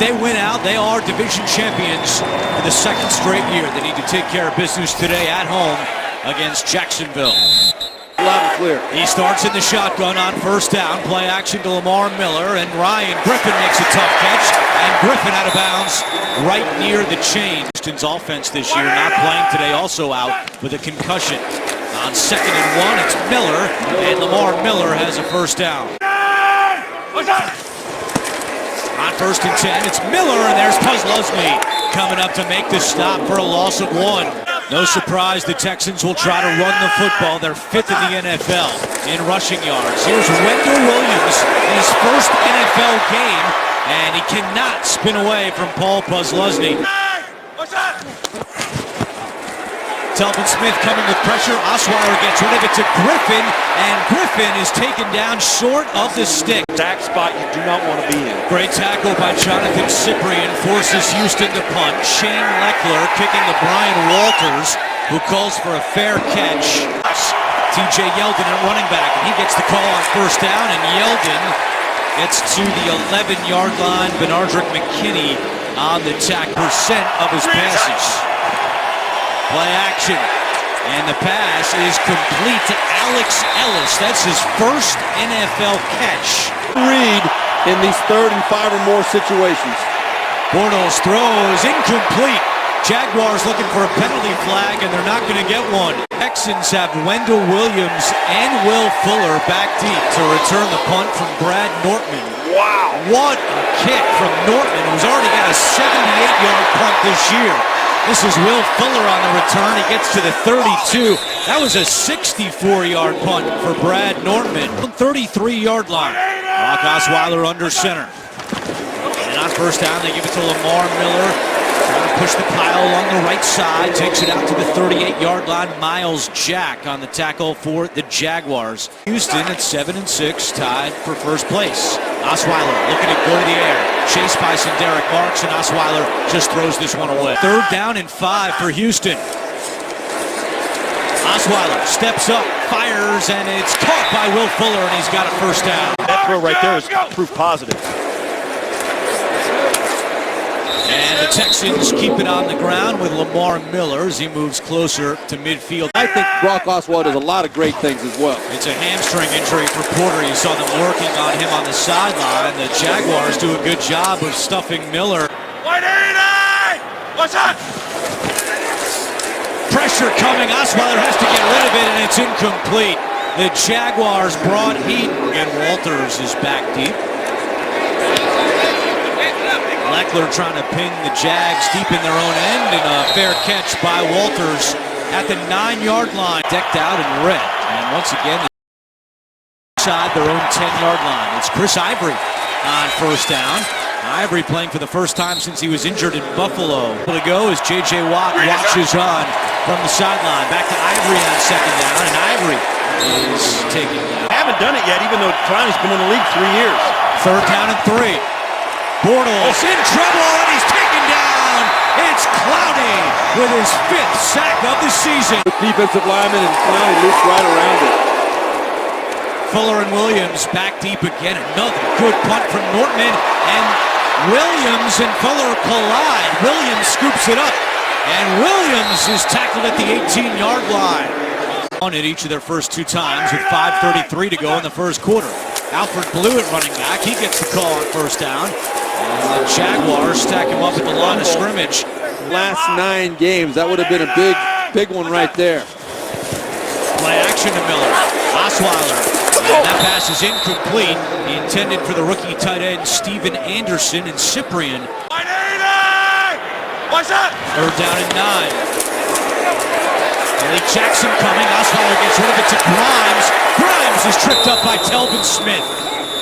they win out, they are division champions for the second straight year. They need to take care of business today at home against Jacksonville. Loud and clear. He starts in the shotgun on first down. Play action to Lamar Miller, and Ryan Griffin makes a tough catch. And Griffin out of bounds right near the chain. Houston's offense this year not playing today, also out with a concussion. On 2nd and 1, it's Miller, and Lamar Miller has a first down. On 1st and 10, it's Miller, and there's Kozlowski coming up to make the stop for a loss of 1. No surprise the Texans will try to run the football. They're 5th in the NFL in rushing yards. Here's Wendell Williams in his first NFL game, and he cannot spin away from Paul Kozlowski. Telvin Smith coming with pressure. Osweiler gets rid of it to Griffin, and Griffin is taken down short of the stick. Sack spot you do not want to be in. Great tackle by Jonathan Cyprien, forces Houston to punt. Shane Leckler kicking to Brian Walters, who calls for a fair catch. TJ Yeldon at running back, and he gets the call on first down, and Yeldon gets to the 11-yard line. Benardrick McKinney on the tack, percent of his passes. Play action, and the pass is complete to Alex Ellis. That's his first NFL catch. Reed in these 3rd and 5 or more situations. Bortles throws incomplete. Jaguars looking for a penalty flag, and they're not going to get one. Texans have Wendell Williams and Will Fuller back deep to return the punt from Brad Nortman. Wow. What a kick from Nortman, who's already got a 78-yard punt this year. This is Will Fuller on the return. He gets to the 32. That was a 64-yard punt for Brad Nortman. 33-yard line. Brock Osweiler under center. And on first down, they give it to Lamar Miller. Trying to push the pile along the right side. Takes it out to the 38-yard line. Miles Jack on the tackle for the Jaguars. Houston at 7-6, tied for first place. Osweiler looking to go to the air. Chased by some Derek Marks, and Osweiler just throws this one away. 3rd down and 5 for Houston. Osweiler steps up, fires, and it's caught by Will Fuller, and he's got a first down. That throw right there is proof positive. And the Texans keep it on the ground with Lamar Miller as he moves closer to midfield. I think Brock Osweiler does a lot of great things as well. It's a hamstring injury for Porter. You saw them working on him on the sideline. The Jaguars do a good job of stuffing Miller. What's up? Pressure coming. Osweiler has to get rid of it, and it's incomplete. The Jaguars brought heat, and Walters is back deep. Leckler trying to pin the Jags deep in their own end, and a fair catch by Walters at the 9-yard line. Decked out in red, and once again, inside their own 10-yard line. It's Chris Ivory on first down. Ivory playing for the first time since he was injured in Buffalo. To go as J.J. Watt watches on from the sideline. Back to Ivory on 2nd down, and Ivory is taking down. Haven't done it yet, even though Clowney's been in the league 3 years. 3rd down and 3. Bortles in trouble, and he's taken down. It's Clowney with his 5th sack of the season. Defensive lineman, and Clowney loops right around it. Fuller and Williams back deep again. Another good punt from Nortman, and Williams and Fuller collide. Williams scoops it up, and Williams is tackled at the 18-yard line. On it each of their first 2 times with 5:33 to go in the first quarter. Alfred Blewett running back. He gets the call on first down. And the Jaguars stack him up at the line of scrimmage. Last 9 games, that would have been a big one right there. Play action to Miller. Osweiler. And that pass is incomplete. Intended for the rookie tight end Steven Anderson, and Cyprien. What's up? 3rd down and 9. Malik Jackson coming. Osweiler gets rid of it to Grimes. Grimes is tripped up by Telvin Smith.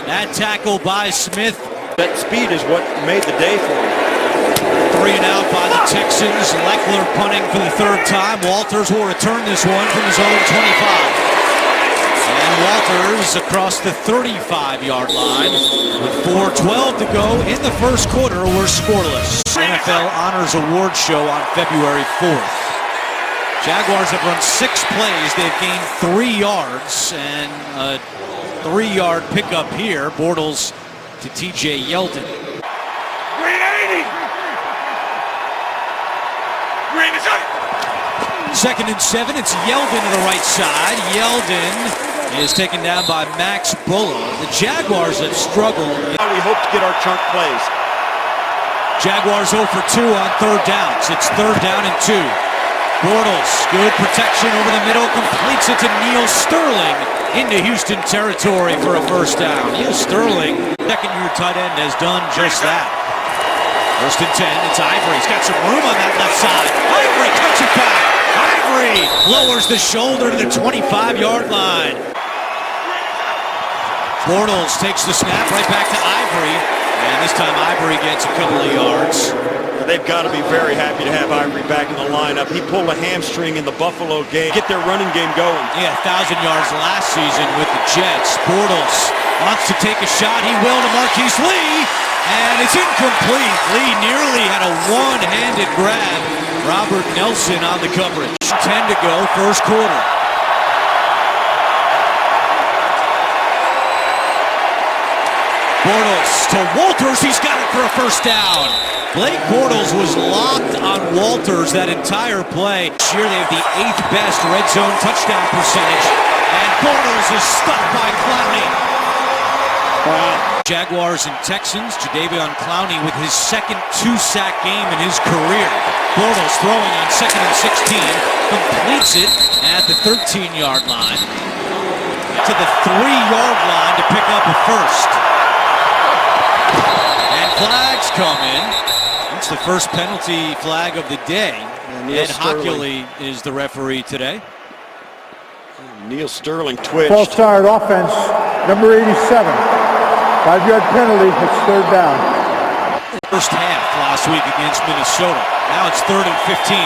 That tackle by Smith. That speed is what made the day for him. 3 and out by the Texans. Leckler punting for the 3rd time. Walters will return this one from his own 25. And Walters across the 35-yard line with 4:12 to go in the first quarter. We're scoreless. NFL Honors Award Show on February 4th. Jaguars have run 6 plays. They've gained 3 yards, and a 3-yard pickup here. Bortles to TJ Yeldon. Second and 7, it's Yeldon to the right side. Yeldon is taken down by Max Bulla. The Jaguars have struggled. We hope to get our chunk plays. Jaguars 0 for 2 on third downs. It's third down and 2. Bortles, good protection over the middle, completes it to Neil Sterling into Houston territory for a first down. Neil Sterling, second-year tight end, has done just that. First and 10, it's Ivory. He's got some room on that left side. Ivory cuts it back. Ivory lowers the shoulder to the 25-yard line. Bortles takes the snap right back to Ivory, and this time Ivory gets a couple of yards. They've got to be very happy to have Ivory back in the lineup. He pulled a hamstring in the Buffalo game. Get their running game going. Yeah, 1,000 yards last season with the Jets. Bortles wants to take a shot. He will to Marquise Lee, and it's incomplete. Lee nearly had a one-handed grab. Robert Nelson on the coverage. 10 to go, first quarter. Bortles to Walters. He's got it for a first down. Blake Bortles was locked on Walters that entire play. This year they have the 8th best red zone touchdown percentage. And Bortles is stuck by Clowney. Wow. Jaguars and Texans. Jadeveon Clowney with his second 2-sack game in his career. Bortles throwing on second and 16. Completes it at the 13-yard line. To the 3-yard line to pick up a first. Flags come in. It's the first penalty flag of the day. Ed Hockley is the referee today. Neil Sterling twitched. False start offense, number 87. 5-yard penalty, it's third down. First half last week against Minnesota. Now it's 3rd and 15.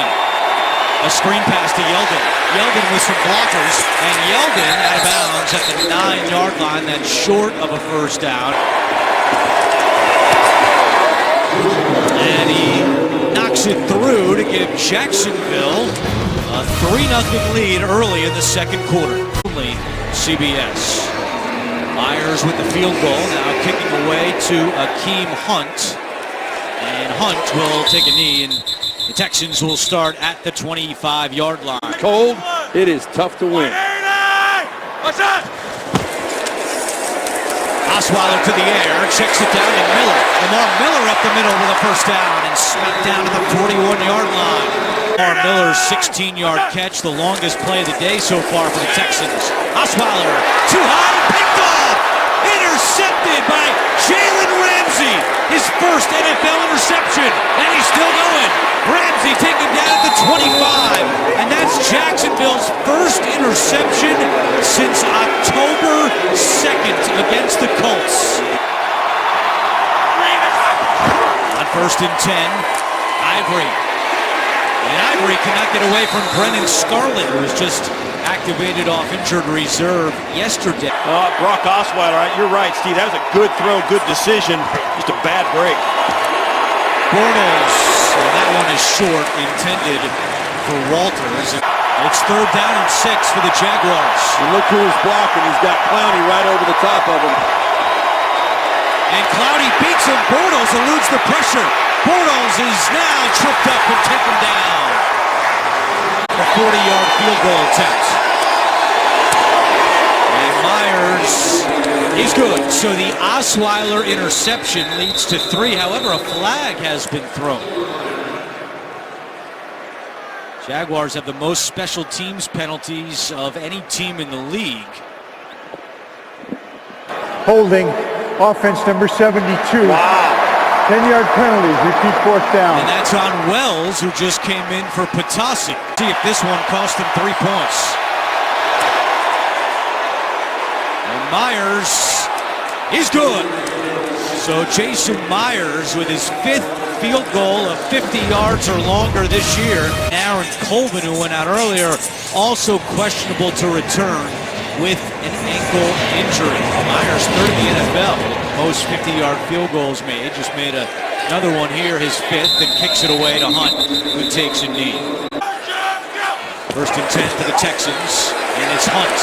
A screen pass to Yeldon. Yeldon with some blockers, and Yeldon out of bounds at the 9-yard line. That's short of a first down. And he knocks it through to give Jacksonville a 3-0 lead early in the second quarter. Only CBS. Myers with the field goal, now kicking away to Akeem Hunt. And Hunt will take a knee, and the Texans will start at the 25-yard line. Cold, it is tough to win. What's up? Osweiler to the air, checks it down to Miller. Lamar Miller up the middle with a first down and smacked down to the 41-yard line. Lamar Miller's 16-yard catch, the longest play of the day so far for the Texans. Osweiler, too high, picked off! Intercepted by Jalen Ramsey. His first NFL interception, and he's still going. Ramsey taken down at the 25, and that's Jacksonville's first interception since October 2nd against the Colts. On first and 10, Ivory. And Ivory cannot get away from Brennan Scarlett, who was just activated off injured reserve yesterday. Brock Osweiler, you're right, Steve. That was a good throw, good decision. Just a bad break. Bortles, and that one is short, intended for Walters. It's third down and 6 for the Jaguars. And look who is blocking. He's got Clowney right over the top of him. And Clowney beats him. Bortles eludes the pressure. Bortles is now tripped up and taken down. A 40-yard field goal attempt. And Myers, he's good. So the Osweiler interception leads to 3. However, a flag has been thrown. Jaguars have the most special teams penalties of any team in the league. Holding, offense number 72. Wow. 10-yard penalties, repeat fourth down. And that's on Wells, who just came in for Patasi. See if this one cost him 3 points. And Myers is good. So Jason Myers with his 5th field goal of 50 yards or longer this year. Aaron Colvin, who went out earlier, also questionable to return with an ankle injury. Myers, third in the NFL, most 50-yard field goals made. Just made another one here, his 5th, and kicks it away to Hunt, who takes a knee. First and 10 for the Texans, and it's Hunt.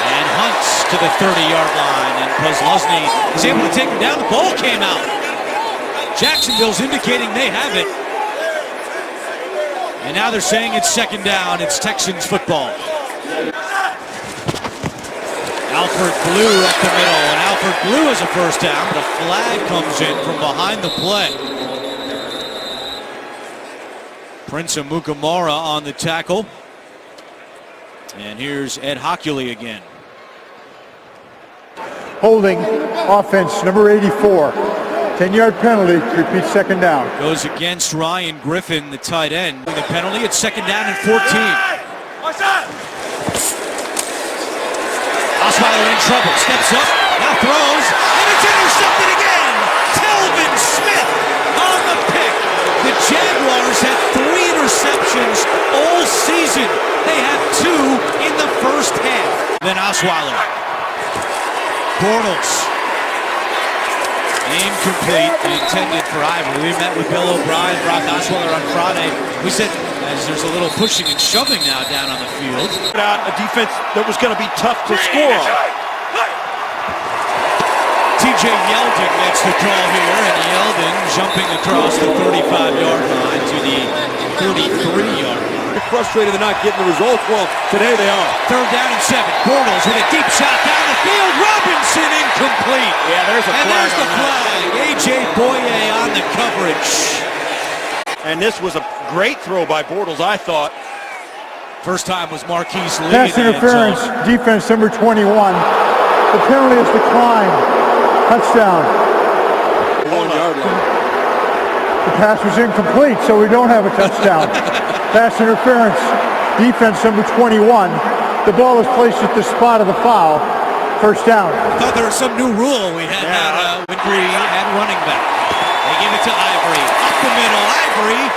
And Hunt to the 30-yard line, and Kozlowski is able to take him down. The ball came out. Jacksonville's indicating they have it. And now they're saying it's second down. It's Texans football. Alfred Blue up the middle, and Alfred Blue has a first down, but a flag comes in from behind the play. Prince Amukamara on the tackle. And here's Ed Hockley again. Holding offense, number 84. 10-yard penalty, repeat second down. Goes against Ryan Griffin, the tight end. The penalty, it's second down and 14. What's that? Osweiler in trouble, steps up, now throws, and it's intercepted again! Telvin Smith on the pick. The Jaguars had 3 interceptions all season. They had 2 in the first half. Then Osweiler. Bortles. Incomplete, intended for Ivory. We met with Bill O'Brien, Brock Osweiler on Friday. We said, as there's a little pushing and shoving now down on the field. Out a defense that was going to be tough to score on. TJ Yeldon gets the call here, and Yeldon jumping across the 35-yard line to the 33-yard line. They're frustrated they're not getting the results. Well, today they are. Third down and 7. Bortles with a deep shot down the field. Robinson incomplete. Yeah, there's a flag. And there's the flag. A.J. Boye on the coverage. And this was a great throw by Bortles, I thought. First time was Marquise Lee. Pass interference, defense number 21. The penalty is declined. Touchdown. 1-yard line. The pass was incomplete, so we don't have a touchdown. Pass interference, defense number 21. The ball is placed at the spot of the foul. First down. I thought there was some new rule. We had Winfrey at running back. They give it to Ivory. Up the middle, Ivory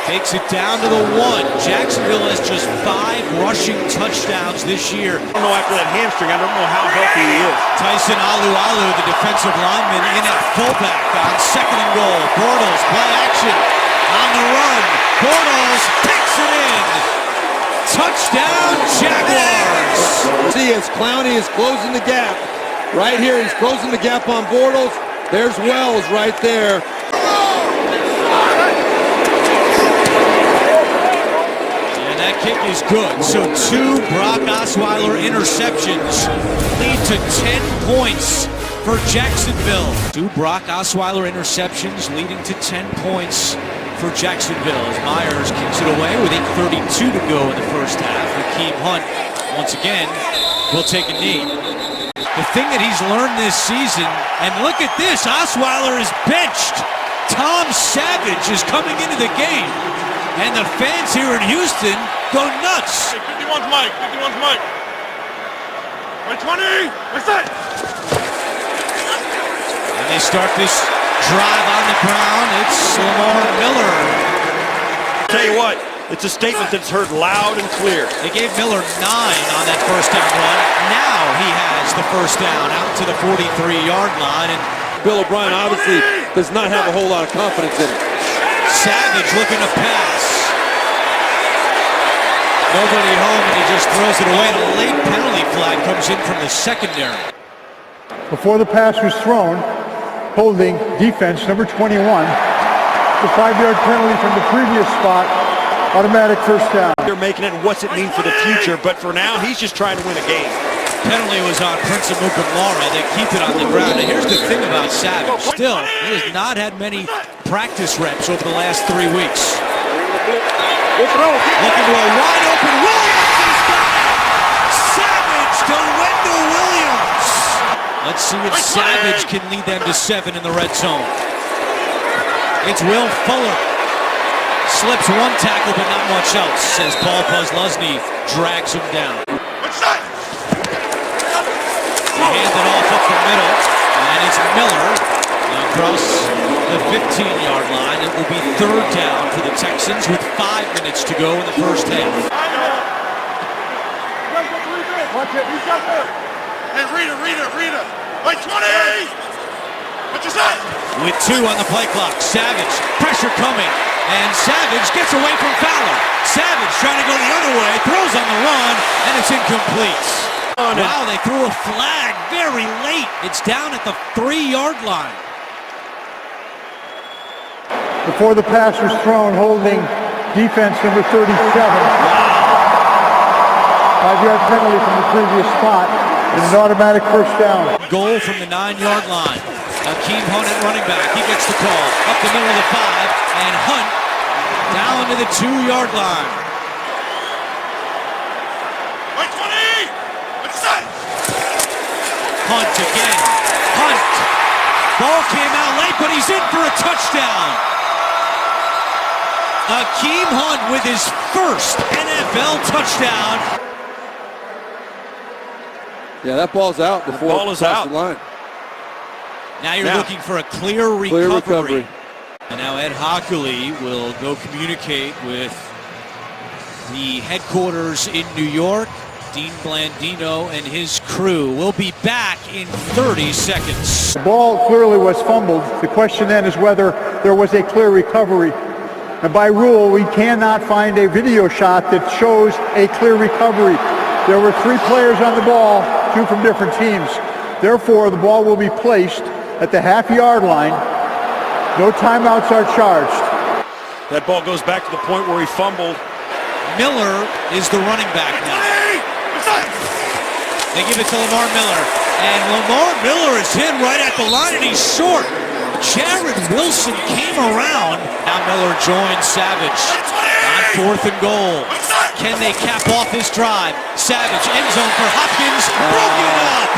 takes it down to the 1. Jacksonville has just 5 rushing touchdowns this year. I don't know, after that hamstring, I don't know how healthy he is. Tyson Alualu, the defensive lineman, in at fullback on second and goal. Bortles, play action on the run. Bortles picks it in. Touchdown, Jaguars. See, as Clowney is closing the gap. Right here, he's closing the gap on Bortles. There's Wells right there. And that kick is good. So 2 Brock Osweiler interceptions lead to 10 points for Jacksonville. 2 Brock Osweiler interceptions leading to 10 points for Jacksonville as Myers kicks it away with 8:32 to go in the first half. Hakeem Hunt, once again, will take a knee. The thing that he's learned this season, and look at this, Osweiler is benched. Tom Savage is coming into the game, and the fans here in Houston go nuts. 51's Mike, 51's Mike. 20, what's that? And they start this drive on the ground. It's Lamar Miller. Tell you what, it's a statement that's heard loud and clear. They gave Miller 9 on that first down run. Now he has the first down out to the 43-yard line. And Bill O'Brien obviously does not have a whole lot of confidence in it. Savage looking to pass. Nobody home, and he just throws it away. And a late penalty flag comes in from the secondary. Before the pass was thrown, holding defense number 21. The 5-yard penalty from the previous spot. Automatic first down. They're making it, and what's it mean for the future? But for now, he's just trying to win a game. Penalty was on Prince Amukamara. They keep it on the ground. And here's the thing about Savage. Still, he has not had many practice reps over the last 3 weeks. Looking to a wide open Williams. He's got it. Savage to Wendell Williams. Let's see if Savage can lead them to 7 in the red zone. It's Will Fuller. Slips 1 tackle, but not much else, as Paul Posluszny drags him down. They hand it off up the middle, and it's Miller across the 15-yard line. It will be third down for the Texans with 5 minutes to go in the first half. Hey, Rita. Wait, 20! What you say? With 2 on the play clock, Savage, pressure coming, and Savage gets away from Fowler. Savage trying to go the other way, throws on the run, and it's incomplete. Wow, they threw a flag very late. It's down at the 3-yard line. Before the pass was thrown, holding defense number 37. 5-yard penalty from the previous spot and an automatic first down. Goal from the 9-yard line. Akeem Hunt at running back. He gets the call. Up the middle of the 5, and Hunt down to the 2-yard line. Hunt again. Hunt. Ball came out late, but he's in for a touchdown. Akeem Hunt with his first NFL touchdown. Yeah, that ball's out before ball is out. The line. Now you're looking for a clear recovery. Clear recovery. And now Ed HOU will go communicate with the headquarters in New York. Dean Blandino and his crew will be back in 30 seconds. The ball clearly was fumbled. The question then is whether there was a clear recovery. And by rule, we cannot find a video shot that shows a clear recovery. There were 3 players on the ball, 2 from different teams. Therefore, the ball will be placed at the half-yard line. No timeouts are charged. That ball goes back to the point where he fumbled. Miller is the running back now. They give it to Lamar Miller. And Lamar Miller is hit right at the line, and he's short. Jared Wilson came around. Now Miller joins Savage on 4th and goal. Can they cap off this drive? Savage, end zone for Hopkins, broken up.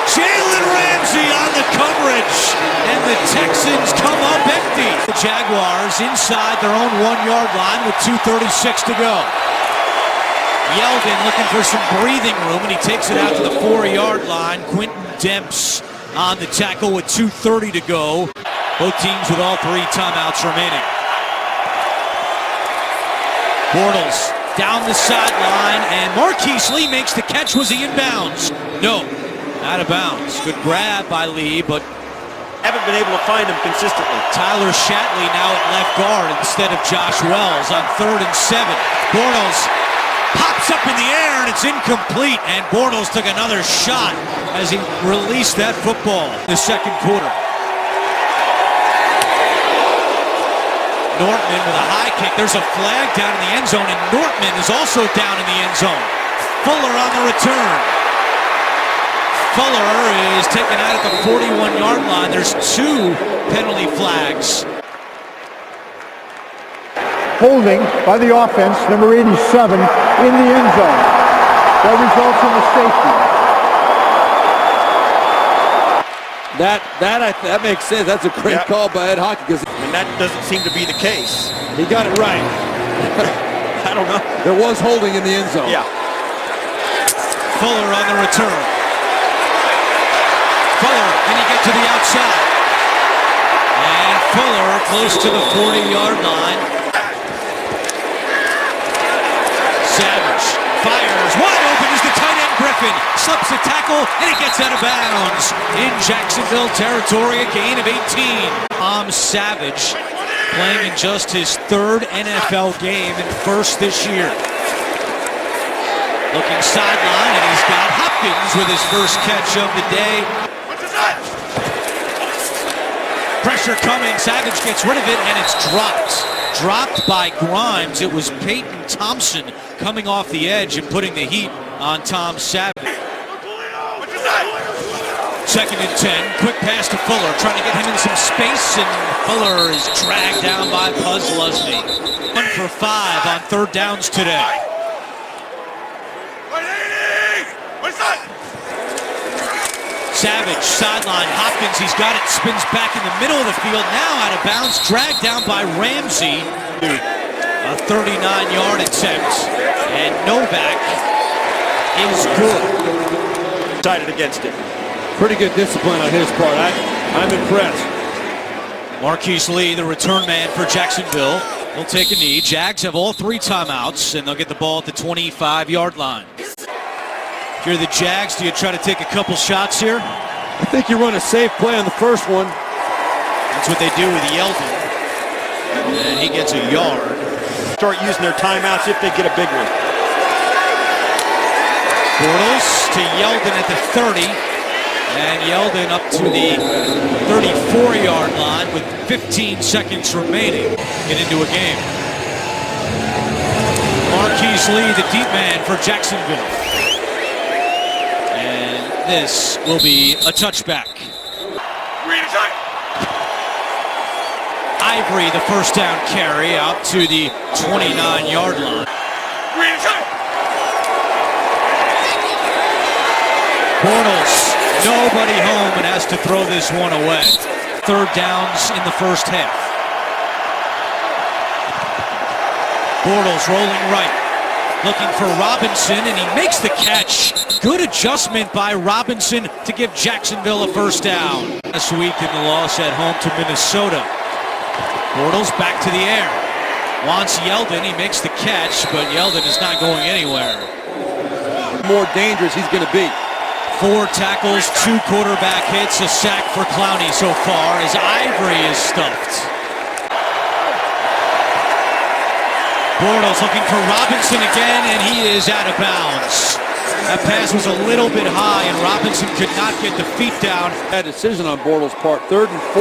Jalen Ramsey on the coverage, and the Texans come up empty. The Jaguars inside their own 1-yard line with 2:36 to go. Yeldon looking for some breathing room, and he takes it out to the 4-yard line. Quentin Demps on the tackle with 2:30 to go. Both teams with all 3 timeouts remaining. Bortles down the sideline, and Marquise Lee makes the catch. Was he in bounds? No, out of bounds. Good grab by Lee, but Haven't been able to find him consistently. Tyler Shatley now at left guard instead of Josh Wells on 3rd and 7. Bortles pops up in the air, and it's incomplete, and Bortles took another shot as he released that football in the second quarter. Nortman with a high kick. There's a flag down in the end zone, and Nortman is also down in the end zone. Fuller on the return. Fuller is taken out at the 41-yard line. There's 2 penalty flags. Holding by the offense, number 87, in the end zone. That results in the safety. That makes sense. That's a great call by Ed HOU, because And that doesn't seem to be the case. he got it right. I don't know. There was holding in the end zone. Yeah. Fuller on the return. Fuller, can he get to the outside? And Fuller close to the 40-yard line. Savage fires. Wide open is the tight end Griffin. Slips the tackle, and he gets out of bounds. In Jacksonville territory, a gain of 18. Savage playing in just his 3rd NFL game and 1st this year. Looking sideline, and he's got Hopkins with his first catch of the day. Pressure coming, Savage gets rid of it, and it's dropped. Dropped by Grimes. It was Peyton Thompson coming off the edge and putting the heat on Tom Savage. 2nd and 10, quick pass to Fuller, trying to get him in some space, and Fuller is dragged down by Buzz Lusney. 1 for 5 on 3rd downs today. Savage, sideline, Hopkins, he's got it, spins back in the middle of the field, now out of bounds, dragged down by Ramsey. A 39-yard attempt, and Novak is good. Decided against it. Pretty good discipline on his part. I'm impressed. Marquise Lee, the return man for Jacksonville, will take a knee. Jags have all 3 timeouts, and they'll get the ball at the 25-yard line. If you're the Jags, do you try to take a couple shots here? I think you run a safe play on the first one. That's what they do with Yeldon. And he gets a yard. Start using their timeouts if they get a big one. Bortles to Yeldon at the 30. And Yeldon up to the 34-yard line with 15 seconds remaining to get into a game. Marquise Lee, the deep man for Jacksonville. And this will be a touchback. Ivory, the first down carry, out to the 29-yard line. Bortles, nobody home and has to throw this one away. Third downs in the first half. Bortles rolling right, looking for Robinson, and he makes the catch. Good adjustment by Robinson to give Jacksonville a first down. This week in the loss at home to Minnesota. Bortles back to the air. Wants Yeldon, he makes the catch, but Yeldon is not going anywhere. More dangerous he's going to be. 4 tackles, 2 quarterback hits, a sack for Clowney so far as Ivory is stuffed. Bortles looking for Robinson again, and he is out of bounds. That pass was a little bit high, and Robinson could not get the feet down. That decision on Bortles' part. 3rd and 4.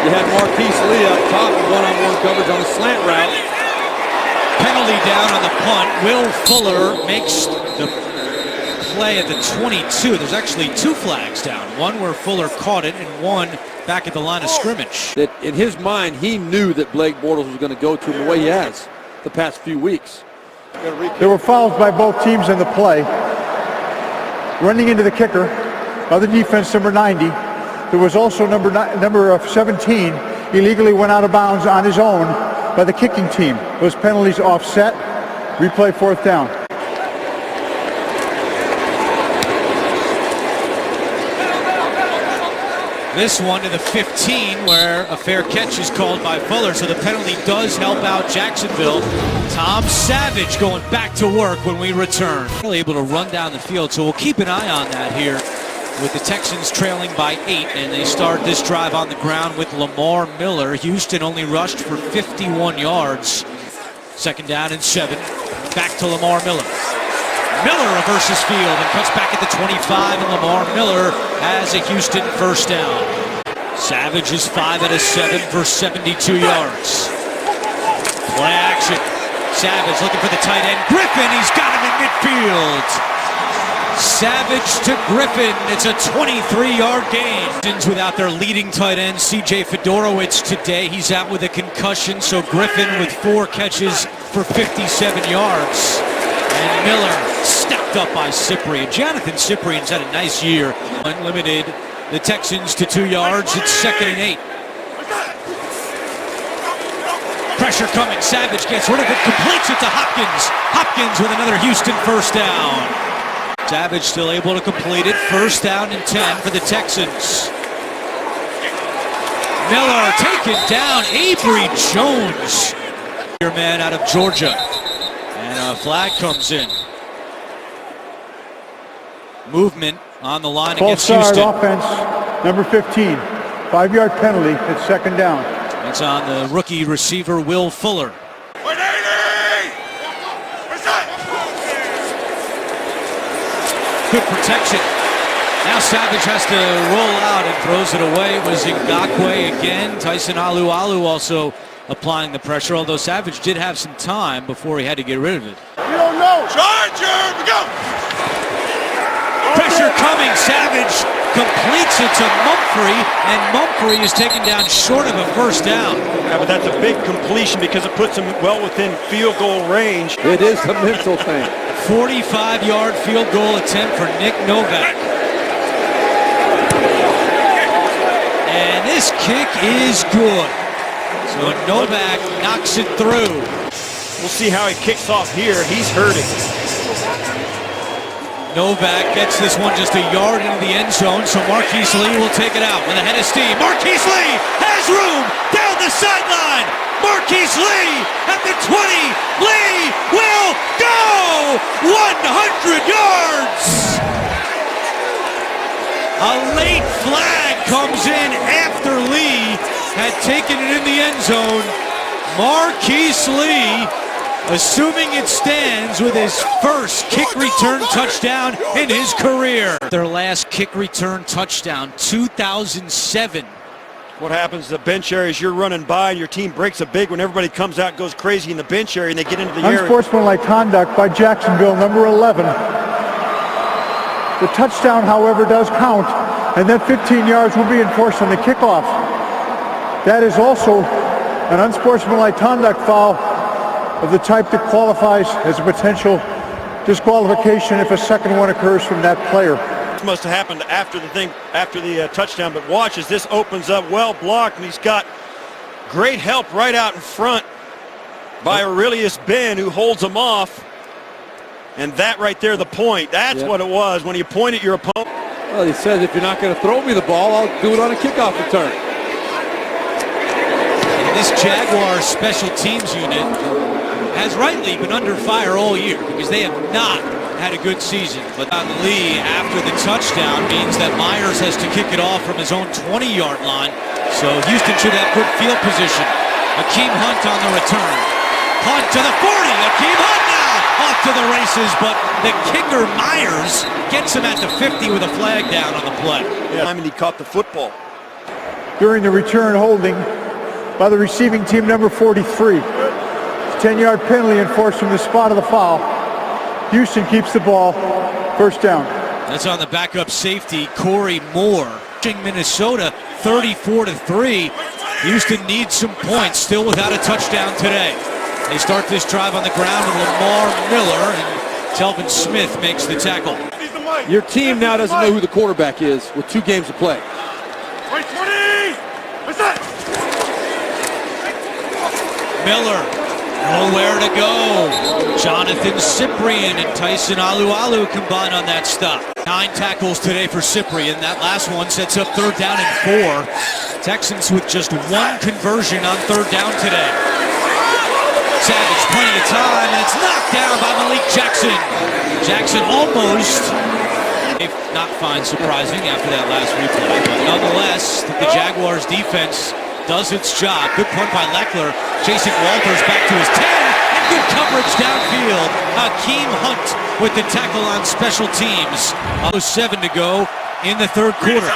You had Marquise Lee up top with one-on-one coverage on a slant route. Penalty down on the punt. Will Fuller makes the play at the 22. There's actually 2 flags down. One where Fuller caught it, and one back at the line of scrimmage. That in his mind, he knew that Blake Bortles was going to go to him the way he has the past few weeks. There were fouls by both teams in the play. Running into the kicker, other defense, number 90. There was also number 17 illegally went out of bounds on his own by the kicking team. Those penalties offset. Replay 4th down. This one to the 15 where a fair catch is called by Fuller, so the penalty does help out Jacksonville. Tom Savage going back to work when we return. Able to run down the field, so we'll keep an eye on that here with the Texans trailing by 8, and they start this drive on the ground with Lamar Miller. Houston only rushed for 51 yards. 2nd down and 7. Back to Lamar Miller. Miller reverses field and cuts back at the 25, and Lamar Miller has a Houston first down. Savage is 5 out of 7 for 72 yards. Play action. Savage looking for the tight end. Griffin, he's got him in midfield. Savage to Griffin. It's a 23-yard gain. Without their leading tight end, C.J. Fedorowicz today. He's out with a concussion, so Griffin with 4 catches for 57 yards. And Miller snapped up by Cyprien. Jonathan Cyprien's had a nice year. Unlimited the Texans to 2 yards. It's 2nd and 8. Pressure coming. Savage gets rid of it. Completes it to Hopkins. Hopkins with another Houston first down. Savage still able to complete it. 1st down and 10 for the Texans. Miller taken down. Avery Jones. Your man out of Georgia. And a flag comes in. Movement on the line against Houston. Offense, number 15. 5-yard penalty. It's 2nd down. It's on the rookie receiver, Will Fuller. Good protection. Now Savage has to roll out and throws it away. It was Ngakoue again. Tyson Alualu also applying the pressure, although Savage did have some time before he had to get rid of it. You don't know. Charger, go! Pressure coming. Savage completes it to Mumphrey, and Mumphrey is taken down short of a first down. Yeah, but that's a big completion because it puts him well within field goal range. It is a mental thing. 45-yard field goal attempt for Nick Novak. And this kick is good. So Novak knocks it through. We'll see how he kicks off here. He's hurting. Novak gets this one just a yard into the end zone, so Marquise Lee will take it out with a head of steam. Marquise Lee has room down the sideline. Marquise Lee at the 20. Lee will go 100 yards. A late flag comes in after Lee had taken it in the end zone. Marquise Lee Assuming it stands with his first kick return touchdown in his career. Their last kick return touchdown, 2007. What happens to the bench area is you're running by and your team breaks a big when everybody comes out and goes crazy in the bench area and they get into the area. Unsportsmanlike conduct by Jacksonville, number 11. The touchdown, however, does count, and then 15 yards will be enforced on the kickoff. That is also an unsportsmanlike conduct foul of the type that qualifies as a potential disqualification if a second one occurs from that player. This must have happened after the touchdown, but watch as this opens up, well blocked, and he's got great help right out in front by Aurelius Ben, who holds him off. And that right there, the point, that's what it was when you point at your opponent. Well, he says, if you're not going to throw me the ball, I'll do it on a kickoff return. And this Jaguars special teams unit has rightly been under fire all year because they have not had a good season. But on Lee after the touchdown means that Myers has to kick it off from his own 20-yard line. So Houston should have good field position. Akeem Hunt on the return. Hunt to the 40. Akeem Hunt now off to the races, but the kicker Myers gets him at the 50 with a flag down on the play. Yeah, I mean, he caught the football. During the return holding by the receiving team, number 43. 10-yard penalty enforced from the spot of the foul. Houston keeps the ball. First down. That's on the backup safety, Corey Moore. Minnesota 34-3. Houston needs some points, still without a touchdown today. They start this drive on the ground with Lamar Miller, and Telvin Smith makes the tackle. Your team now doesn't know who the quarterback is with 2 games to play. Miller, nowhere to go. Jonathan Cyprien and Tyson Alualu combine on that stop. 9 tackles today for Cyprien. That last one sets up 3rd down and 4. Texans with just 1 conversion on 3rd down today. Savage, plenty of time, and it's knocked down by Malik Jackson. Jackson almost, if not find surprising after that last replay, but nonetheless, the Jaguars defense does its job. Good punt by Leckler, chasing Walters back to his 10, and good coverage downfield. Akeem Hunt with the tackle on special teams. 7 to go in the 3rd quarter.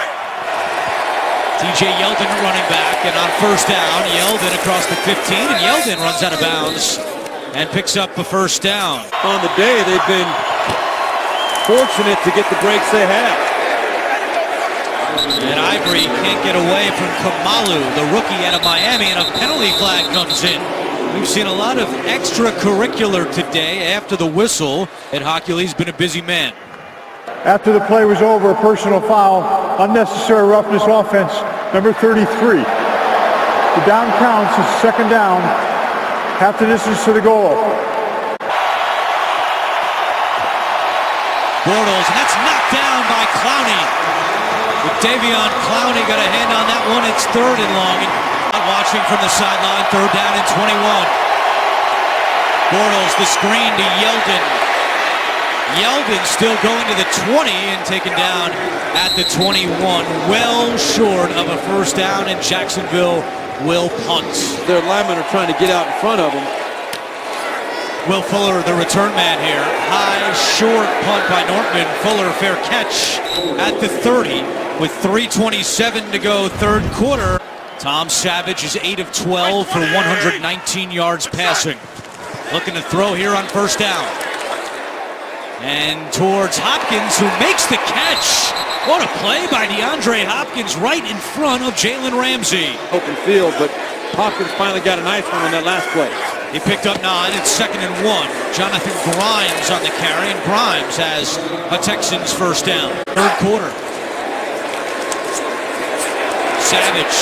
TJ Yeldon running back, and on 1st down, Yeldon across the 15, and Yeldon runs out of bounds and picks up a 1st down. On the day, they've been fortunate to get the breaks they have. And Ivory can't get away from Kamalu, the rookie out of Miami, and a penalty flag comes in. We've seen a lot of extracurricular today after the whistle, and Hochuli's been a busy man. After the play was over, a personal foul, unnecessary roughness offense, number 33. The down counts is 2nd down, half the distance to the goal. Bortles, and that's knocked down by Clowney. With Davion Clowney got a hand on that one, it's 3rd and long. And watching from the sideline, 3rd down and 21. Bortles, the screen to Yeldon. Yeldon still going to the 20 and taken down at the 21. Well short of a 1st down, and Jacksonville will punt. Their linemen are trying to get out in front of them. Will Fuller, the return man here. High, short punt by Nortman. Fuller, fair catch at the 30 with 3:27 to go, 3rd quarter. Tom Savage is 8 of 12 for 119 yards passing. Looking to throw here on 1st down. And towards Hopkins, who makes the catch. What a play by DeAndre Hopkins right in front of Jalen Ramsey. Open field, but Hopkins finally got a nice one on that last play. He picked up 9. It's 2nd and 1. Jonathan Grimes on the carry, and Grimes has a Texans 1st down. 3rd quarter. Savage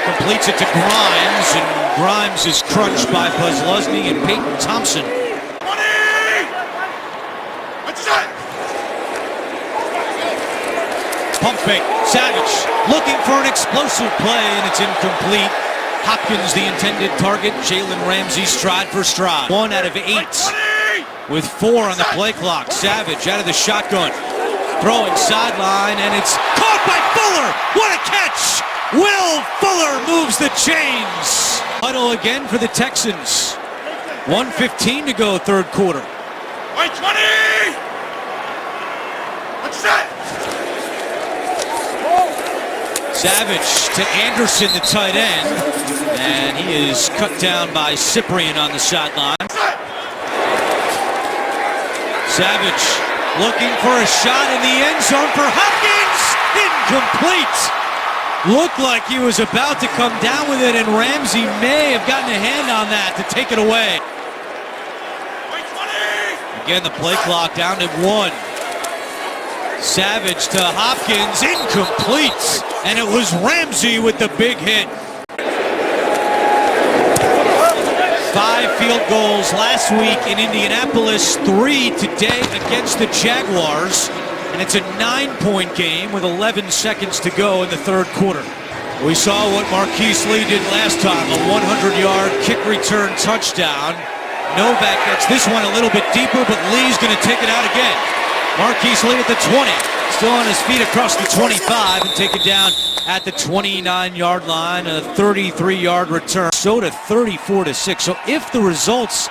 completes it to Grimes, and Grimes is crunched by Buzz Lusney and Peyton Thompson. Pump fake. Savage looking for an explosive play, and it's incomplete. Hopkins the intended target. Jalen Ramsey stride for stride. 1 out of 8 with 4 on the play clock. Savage out of the shotgun. Throwing sideline, and it's caught by Fuller. What a catch! Will Fuller moves the chains. Huddle again for the Texans. 1:15 to go, third quarter. Wait, 20! What's that? Savage to Anderson, the tight end. And he is cut down by Cyprian on the sideline. Savage looking for a shot in the end zone for Hopkins. Incomplete. Looked like he was about to come down with it, and Ramsey may have gotten a hand on that to take it away. Again, the play clock down to 1. Savage to Hopkins, incomplete. And it was Ramsey with the big hit. 5 field goals last week in Indianapolis, 3 today against the Jaguars. And it's a 9-point game with 11 seconds to go in the third quarter. We saw what Marquise Lee did last time, a 100-yard kick return touchdown. Novak gets this one a little bit deeper, but Lee's going to take it out again. Marquise Lee at the 20, still on his feet across the 25 and take it down at the 29-yard line, a 33-yard return. So to 34-6. So if the results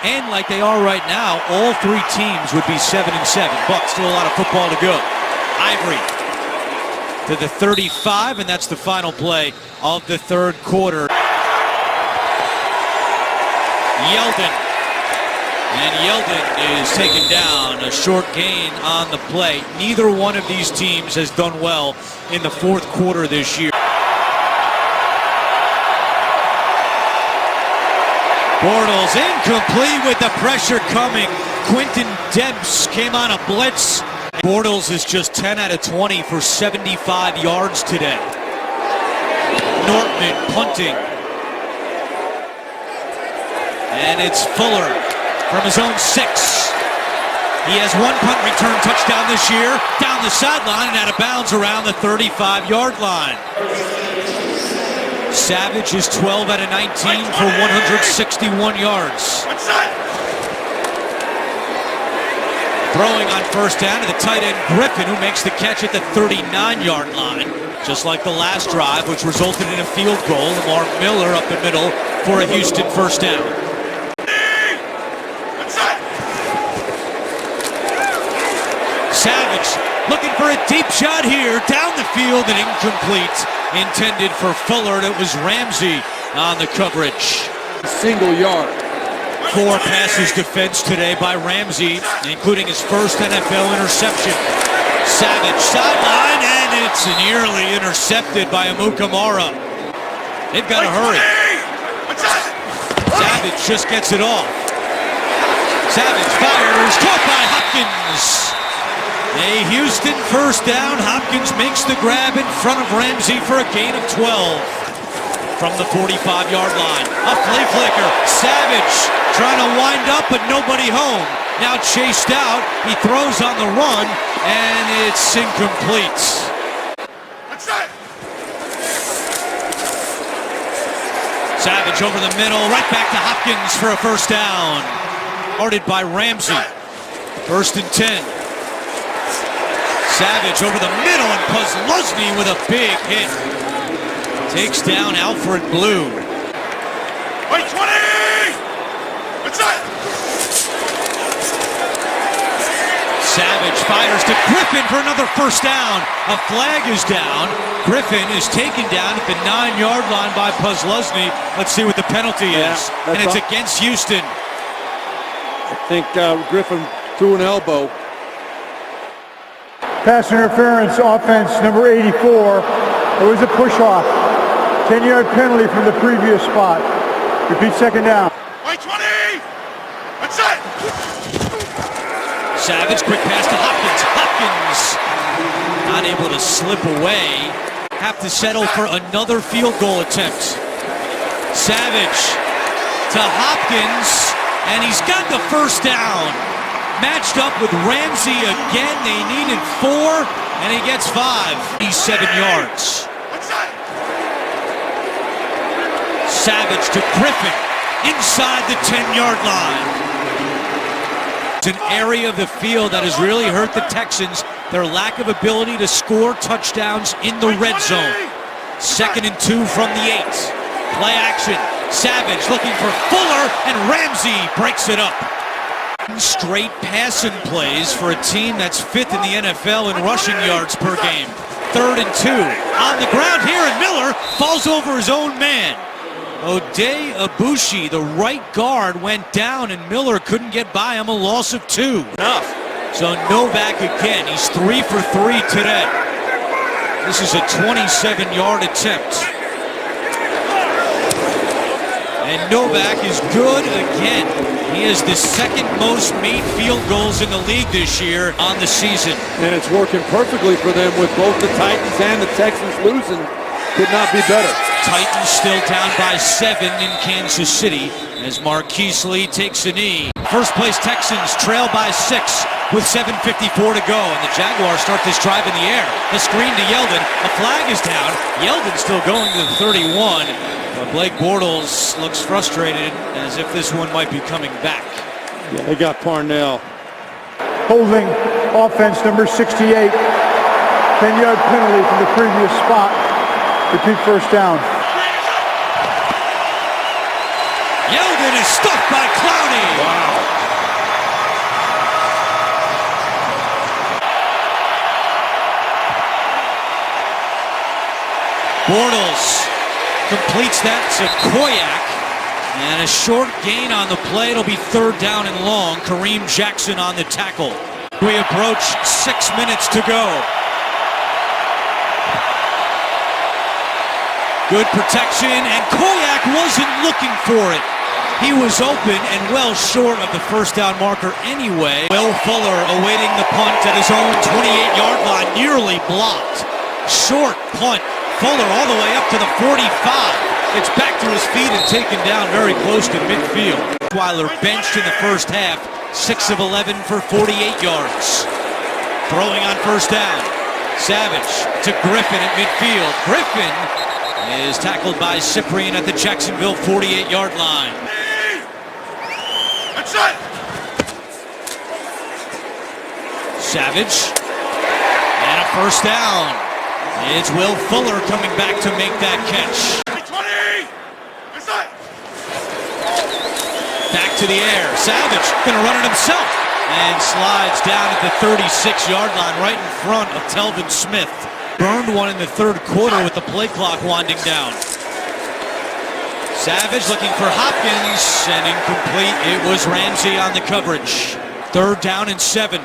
end like they are right now, all 3 teams would be 7-7. But still a lot of football to go. Ivory to the 35, and that's the final play of the third quarter. Yeldon. And Yeldon is taken down, a short gain on the play. Neither one of these teams has done well in the fourth quarter this year. Bortles incomplete with the pressure coming. Quentin Debs came on a blitz. Bortles is just 10 out of 20 for 75 yards today. Nortman punting. And it's Fuller from his own 6. He has 1 punt return touchdown this year, down the sideline and out of bounds around the 35-yard line. Savage is 12 out of 19 for 161 yards. Throwing on first down to the tight end Griffin, who makes the catch at the 39-yard line. Just like the last drive, which resulted in a field goal. Lamar Miller up the middle for a Houston first down. Savage looking for a deep shot here, down the field and incomplete. Intended for Fuller, and it was Ramsey on the coverage. Single yard. 4 passes defense today by Ramsey, including his first NFL interception. Savage sideline, and it's nearly intercepted by Amukamara. They've got to hurry. Savage just gets it off. Savage fires, caught by Hopkins. A Houston first down. Hopkins makes the grab in front of Ramsey for a gain of 12 from the 45-yard line. A flea flicker. Savage trying to wind up, but nobody home. Now chased out. He throws on the run, and it's incomplete. Savage over the middle, right back to Hopkins for a first down. Guarded by Ramsey. First and 10. Savage over the middle, and Pusluzny with a big hit. Takes down Alfred Blue. Wait, 20! What's that? Savage fires to Griffin for another first down. A flag is down. Griffin is taken down at the 9-yard line by Pusluzny. Let's see what the penalty is. And it's against Houston. I think Griffin threw an elbow. Pass interference, offense number 84. It was a push-off. 10-yard penalty from the previous spot. Repeat second down. Wait, 20! What's that? Savage, quick pass to Hopkins. Hopkins not able to slip away. Have to settle for another field goal attempt. Savage to Hopkins, and he's got the first down. Matched up with Ramsey again. They needed 4, and he gets 5. He's 7 yards. Savage to Griffin inside the 10-yard line. It's an area of the field that has really hurt the Texans, their lack of ability to score touchdowns in the red zone. 2nd and 2 from the 8. Play action. Savage looking for Fuller, and Ramsey breaks it up. Straight passing plays for a team that's 5th in the NFL in rushing yards per game. 3rd and 2. On the ground here, and Miller falls over his own man. Ode Ibushi, the right guard, went down, and Miller couldn't get by him. A loss of 2. Enough. So Novak again. He's 3 for 3 today. This is a 27-yard attempt. And Novak is good again. He has the 2nd most made field goals in the league this year on the season. And it's working perfectly for them with both the Titans and the Texans losing. Could not be better. Titans still down by 7 in Kansas City as Marquise Lee takes a knee. First place Texans trail by 6 with 7:54 to go, and the Jaguars start this drive in the air. The screen to Yeldon. A flag is down. Yeldon still going to the 31. But Blake Bortles looks frustrated as if this one might be coming back. Yeah, they got Parnell. Holding offense number 68. 10-yard penalty from the previous spot. Repeat first down. Yeldon is stuffed by Clowney. Wow. Bortles completes that to Koyak, and a short gain on the play. It'll be 3rd down and long. Kareem Jackson on the tackle. We approach 6 minutes to go. Good protection, and Koyak wasn't looking for it. He was open and well short of the first down marker anyway. Will Fuller awaiting the punt at his own 28-yard line, nearly blocked. Short punt. Fuller all the way up to the 45. It's back to his feet and taken down very close to midfield. Weiler benched in the first half, 6 of 11 for 48 yards. Throwing on first down. Savage to Griffin at midfield. Griffin is tackled by Cyprien at the Jacksonville 48-yard line. That's it. Savage. And a first down. It's Will Fuller coming back to make that catch. 20. That's it. Back to the air. Savage gonna run it himself and slides down at the 36-yard line right in front of Telvin Smith. Burned one in the 3rd quarter with the play clock winding down. Savage looking for Hopkins, and incomplete. It was Ramsey on the coverage. 3rd down and 7.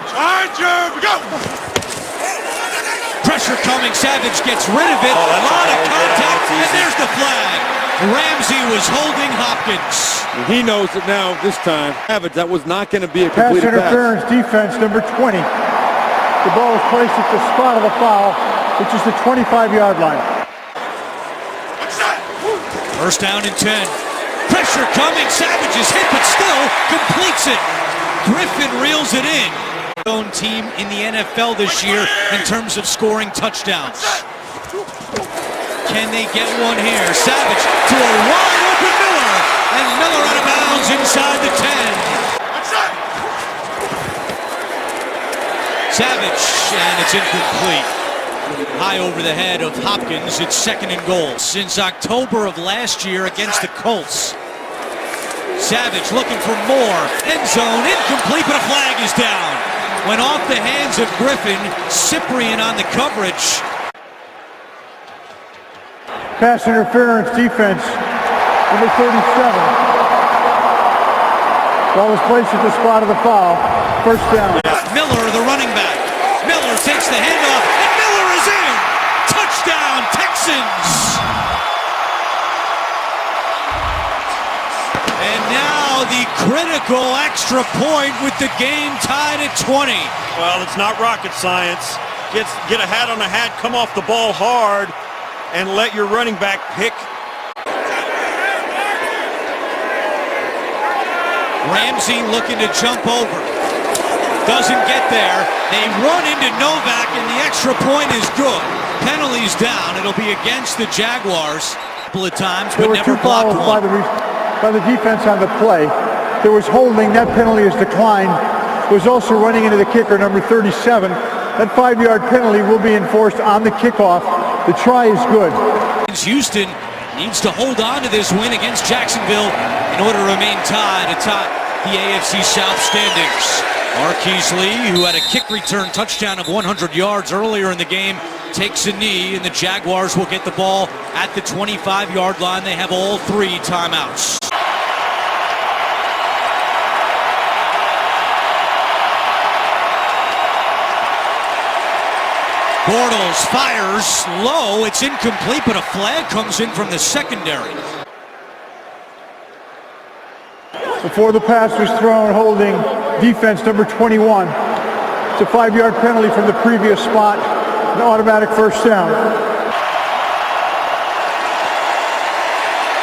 Charger, we go. Pressure coming. Savage gets rid of it. A lot of contact, and there's the flag. Ramsey was holding Hopkins. He knows it now this time. Savage, that was not going to be a Pass complete pass. interference defense number 20. The ball is placed at the spot of the foul, which is the 25-yard line. That's it. First down and 10. Pressure coming. Savage is hit, but still completes it. Griffin reels it in. Own team in the NFL this year in terms of scoring touchdowns. Can they get one here? Savage to a wide open Miller, and Miller out of bounds inside the 10. That's it. Savage, and it's incomplete. High over the head of Hopkins. It's 2nd and goal. Since October of last year against the Colts. Savage looking for more. End zone, incomplete, but a flag is down. Went off the hands of Griffin. Cyprien on the coverage. Pass interference defense number 37. Ball is placed at the spot of the foul. First down. Miller, the running back. Miller takes the handoff, and Miller is in. Touchdown, Texans. And now the critical extra point with the game tied at 20. Well, it's not rocket science. Get a hat on a hat, come off the ball hard, and let your running back pick. Ramsey looking to jump over. Doesn't get there. They run into Novak, and the extra point is good. Penalties down. It'll be against the Jaguars a couple of times, but never blocked one. By the defense on the play. There was holding. That penalty is declined. Was also running into the kicker, number 37. That 5-yard penalty will be enforced on the kickoff. The try is good. Houston needs to hold on to this win against Jacksonville in order to remain tied atop the AFC South standings. Marquise Lee, who had a kick return touchdown of 100 yards earlier in the game, takes a knee, and the Jaguars will get the ball at the 25-yard line. They have all 3 timeouts. Bortles fires low. It's incomplete, but a flag comes in from the secondary. Before the pass was thrown, holding defense number 21. It's a 5-yard penalty from the previous spot, an automatic first down.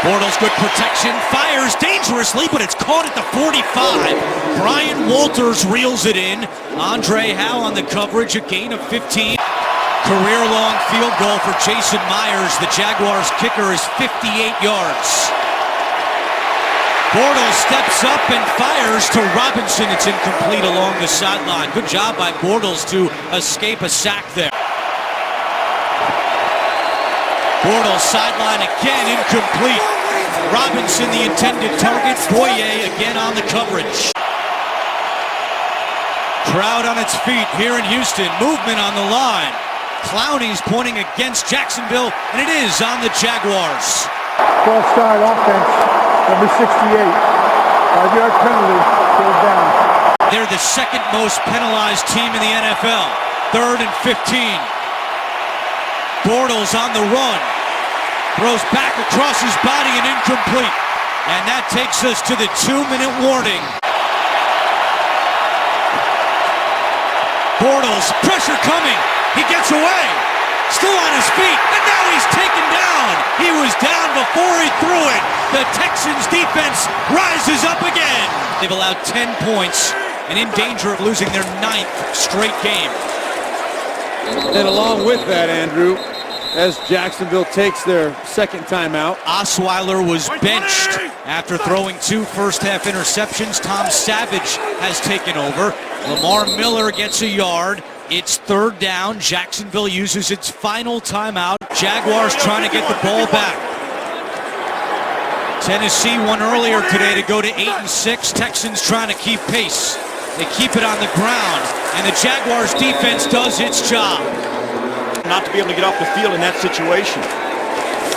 Bortles, good protection, fires dangerously, but it's caught at the 45. Brian Walters reels it in. Andre Howe on the coverage, a gain of 15. Career-long field goal for Jason Myers. The Jaguars' kicker is 58 yards. Bortles steps up and fires to Robinson. It's incomplete along the sideline. Good job by Bortles to escape a sack there. Bortles sideline again, incomplete. Robinson, the intended target. Boye again on the coverage. Crowd on its feet here in Houston. Movement on the line. Clowney's pointing against Jacksonville, and it is on the Jaguars. Cross-style offense, number 68. 5-yard penalty, goes down. They're the second most penalized team in the NFL. 3rd and 15. Bortles on the run. Throws back across his body and incomplete. And that takes us to the 2-minute warning. Bortles, pressure coming. He gets away. Still on his feet. And now he's taken down. He was down before he threw it. The Texans defense rises up again. They've allowed 10 points and in danger of losing their 9th straight game. And along with that, Andrew, as Jacksonville takes their 2nd timeout. Osweiler was benched after throwing 2 first-half interceptions. Tom Savage has taken over. Lamar Miller gets a yard. It's 3rd down. Jacksonville uses its final timeout. Jaguars trying to get the ball back. Tennessee won earlier today to go to 8-6. Texans trying to keep pace. They keep it on the ground, and the Jaguars defense does its job. Not to be able to get off the field in that situation.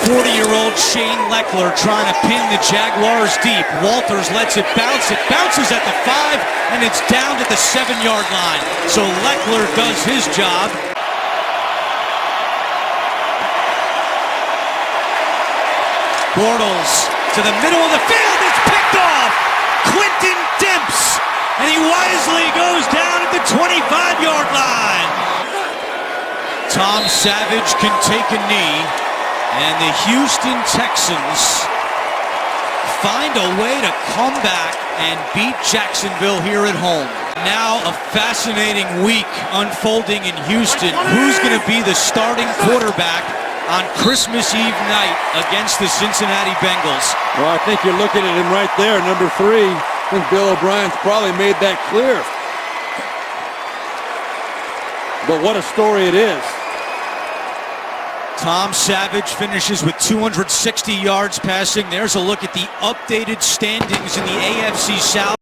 40-year-old Shane Leckler trying to pin the Jaguars deep. Walters lets it bounce. It bounces at the 5, and it's down to the 7-yard line. So Leckler does his job. Bortles to the middle of the field. It's picked off. Quentin Demps, and he wisely goes down at the 25-yard line. Tom Savage can take a knee, and the Houston Texans find a way to come back and beat Jacksonville here at home. Now a fascinating week unfolding in Houston. Who's going to be the starting quarterback on Christmas Eve night against the Cincinnati Bengals? Well, I think you're looking at him right there, number 3. I think Bill O'Brien's probably made that clear. But what a story it is. Tom Savage finishes with 260 yards passing. There's a look at the updated standings in the AFC South.